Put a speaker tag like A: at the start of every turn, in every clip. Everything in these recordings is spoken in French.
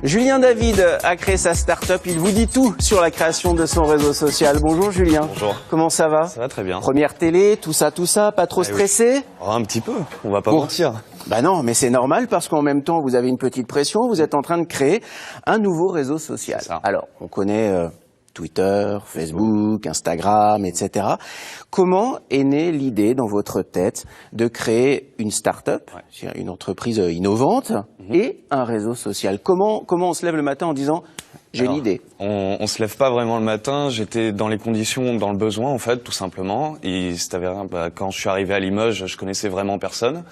A: Julien David a créé sa start-up. Il vous dit tout sur la création de son réseau social. Bonjour Julien.
B: Bonjour.
A: Comment ça va?
B: Ça va très bien.
A: Première télé, tout ça, pas trop stressé?
B: Oui. Oh, un petit peu, on va pas mentir.
A: Bah non, mais c'est normal parce qu'en même temps, vous avez une petite pression. Vous êtes en train de créer un nouveau réseau social. Alors, on connaît Twitter, Facebook, Instagram, etc. Comment est née l'idée dans votre tête de créer une start-up, une entreprise innovante et un réseau social? Comment on se lève le matin en disant j'ai une idée?
B: On se lève pas vraiment le matin. J'étais dans les conditions, dans le besoin en fait, tout simplement. Et c'est avéré, quand je suis arrivé à Limoges, je connaissais vraiment personne.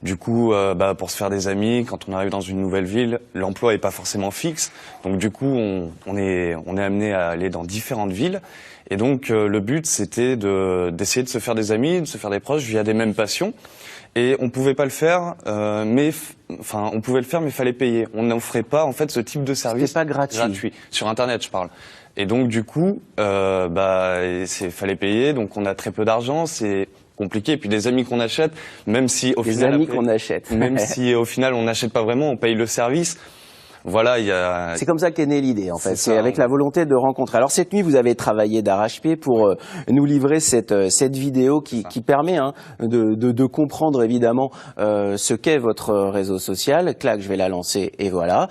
B: Du coup, pour se faire des amis, quand on arrive dans une nouvelle ville, l'emploi est pas forcément fixe. Donc du coup, on est amené à aller dans différentes villes. Et donc le but, c'était d'essayer de se faire des amis, de se faire des proches via des mêmes passions. Et on pouvait pas le faire, on pouvait le faire, mais fallait payer. On n'offrait pas en fait ce type de service.
A: C'était pas gratuit.
B: Sur Internet, je parle. Et donc du coup, fallait payer. Donc on a très peu d'argent. C'est compliqué. Et puis des amis qu'on achète, même si au final, même si au final on n'achète pas vraiment, on paye le service. Voilà,
A: c'est comme ça qu'est née l'idée, en fait. C'est avec la volonté de rencontrer. Alors cette nuit, vous avez travaillé d'arrache-pied pour nous livrer cette vidéo qui permet de comprendre évidemment ce qu'est votre réseau social. Clac, je vais la lancer et voilà.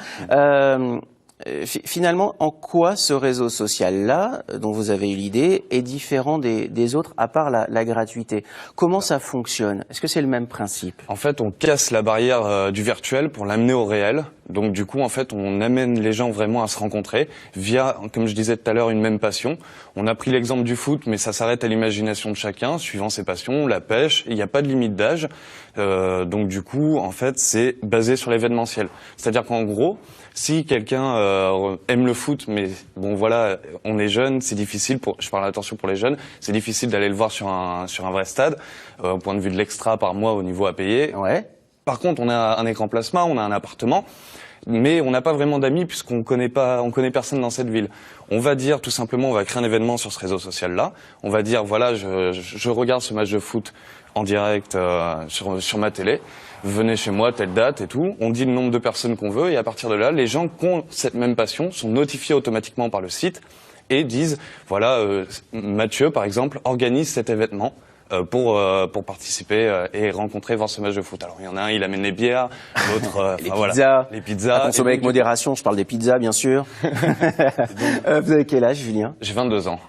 A: Finalement, en quoi ce réseau social-là, dont vous avez eu l'idée, est différent des autres, à part la gratuité? Comment ça fonctionne? Est-ce que c'est le même principe?
B: En fait, on casse la barrière du virtuel pour l'amener au réel. Donc du coup, en fait, on amène les gens vraiment à se rencontrer via, comme je disais tout à l'heure, une même passion. On a pris l'exemple du foot, mais ça s'arrête à l'imagination de chacun, suivant ses passions, la pêche. Il n'y a pas de limite d'âge. Donc du coup, en fait, c'est basé sur l'événementiel. C'est-à-dire qu'en gros, si quelqu'un aime le foot, mais bon voilà, on est jeune, c'est difficile. Je parle attention pour les jeunes, c'est difficile d'aller le voir sur un vrai stade, au point de vue de l'extra par mois au niveau à payer.
A: Ouais.
B: Par contre, on a un écran plasma, on a un appartement, mais on n'a pas vraiment d'amis puisqu'on connaît personne dans cette ville. On va dire tout simplement, on va créer un événement sur ce réseau social-là. On va dire voilà, je regarde ce match de foot en direct sur ma télé. Venez chez moi, telle date et tout. On dit le nombre de personnes qu'on veut et à partir de là, les gens qui ont cette même passion sont notifiés automatiquement par le site et disent voilà, Mathieu par exemple organise cet événement pour participer et rencontrer, voir ce match de foot. Alors il y en a un, il amène les bières, l'autre
A: les pizzas. À consommer avec modération, je parle des pizzas bien sûr. Vous avez quel âge, Julien?
B: J'ai 22 ans.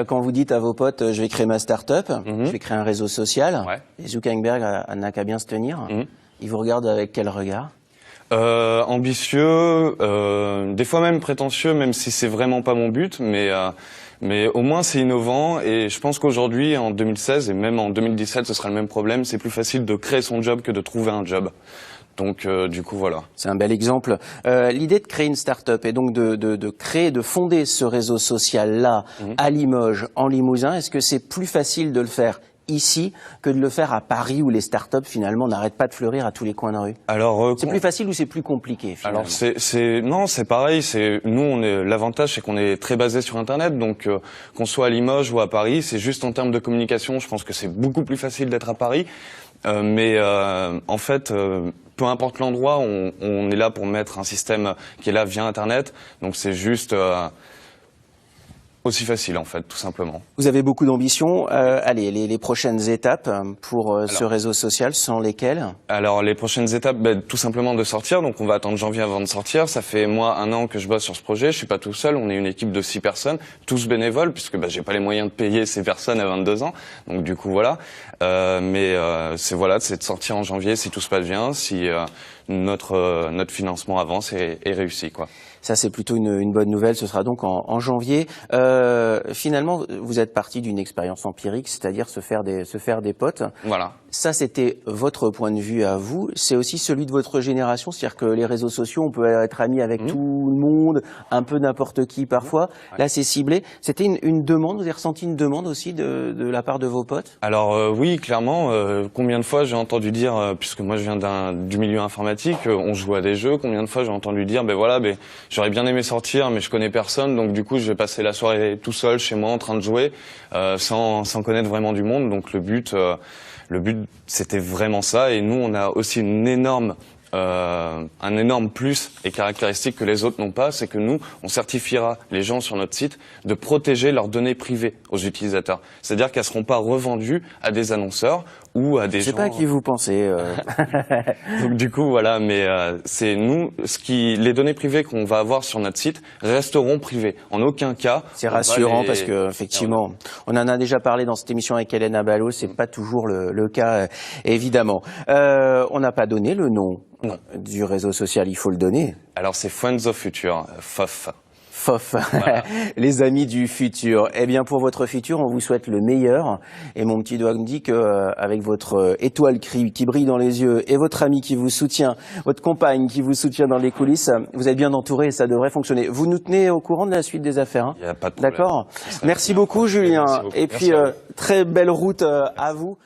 A: Quand vous dites à vos potes je vais créer ma start-up, je vais créer un réseau social, et Zuckerberg n'a qu'à bien se tenir, il vous regarde avec quel regard?
B: Ambitieux, des fois même prétentieux, même si c'est vraiment pas mon but, mais au moins c'est innovant et je pense qu'aujourd'hui, en 2016 et même en 2017, ce sera le même problème. C'est plus facile de créer son job que de trouver un job. Donc du coup voilà.
A: C'est un bel exemple. L'idée de créer une start-up et donc de fonder ce réseau social-là à Limoges, en Limousin, est-ce que c'est plus facile de le faire ici que de le faire à Paris où les startups finalement n'arrêtent pas de fleurir à tous les coins de rue?
B: Alors
A: c'est plus facile ou c'est plus compliqué finalement?
B: Alors non, c'est pareil, l'avantage c'est qu'on est très basé sur internet, donc qu'on soit à Limoges ou à Paris, c'est juste en termes de communication, je pense que c'est beaucoup plus facile d'être à Paris. En fait, peu importe l'endroit, on est là pour mettre un système qui est là via internet, donc c'est juste aussi facile en fait, tout simplement.
A: Vous avez beaucoup d'ambition. Allez, les prochaines étapes pour ce réseau social, sont lesquelles? Alors
B: les prochaines étapes, tout simplement de sortir. Donc on va attendre janvier avant de sortir. Ça fait moi 1 an que je bosse sur ce projet. Je suis pas tout seul. On est une équipe de 6 personnes, tous bénévoles, puisque j'ai pas les moyens de payer ces personnes à 22 ans. Donc du coup voilà. C'est de sortir en janvier si tout se passe bien, si notre financement avance et réussit quoi.
A: Ça, c'est plutôt une bonne nouvelle. Ce sera donc en janvier. Finalement, vous êtes parti d'une expérience empirique, c'est-à-dire se faire des potes.
B: Voilà.
A: Ça, c'était votre point de vue à vous. C'est aussi celui de votre génération, c'est-à-dire que les réseaux sociaux, on peut être ami avec tout le monde, un peu n'importe qui parfois. Là, c'est ciblé. C'était une demande. Vous avez ressenti une demande aussi de la part de vos potes?
B: Alors oui, clairement. Combien de fois j'ai entendu dire, puisque moi je viens du milieu informatique, on joue à des jeux. Combien de fois j'ai entendu dire, j'aurais bien aimé sortir, mais je connais personne, donc du coup je vais passer la soirée tout seul chez moi en train de jouer, sans connaître vraiment du monde. Donc le but c'était vraiment ça. Et nous on a aussi une énorme un énorme plus et caractéristique que les autres n'ont pas, c'est que nous, on certifiera les gens sur notre site de protéger leurs données privées aux utilisateurs. C'est-à-dire qu'elles ne seront pas revendues à des annonceurs ou à des gens...
A: Je sais pas à qui vous pensez.
B: Donc du coup, voilà, mais c'est nous, les données privées qu'on va avoir sur notre site resteront privées. En aucun cas...
A: C'est rassurant parce que effectivement, on en a déjà parlé dans cette émission avec Hélène Abalo, c'est pas toujours le cas, évidemment. On n'a pas donné le nom du réseau social, il faut le donner.
B: Alors c'est Friends of Future, FOF.
A: FOF, voilà. Les amis du futur. Eh bien, pour votre futur, on vous souhaite le meilleur. Et mon petit doigt me dit que, avec votre étoile qui brille dans les yeux et votre ami qui vous soutient, votre compagne qui vous soutient dans les coulisses, vous êtes bien entouré et ça devrait fonctionner. Vous nous tenez au courant de la suite des affaires, hein?
B: Il n'y a pas de problème.
A: D'accord. Merci beaucoup, Julien.
B: Merci beaucoup.
A: Et puis, très belle route à vous.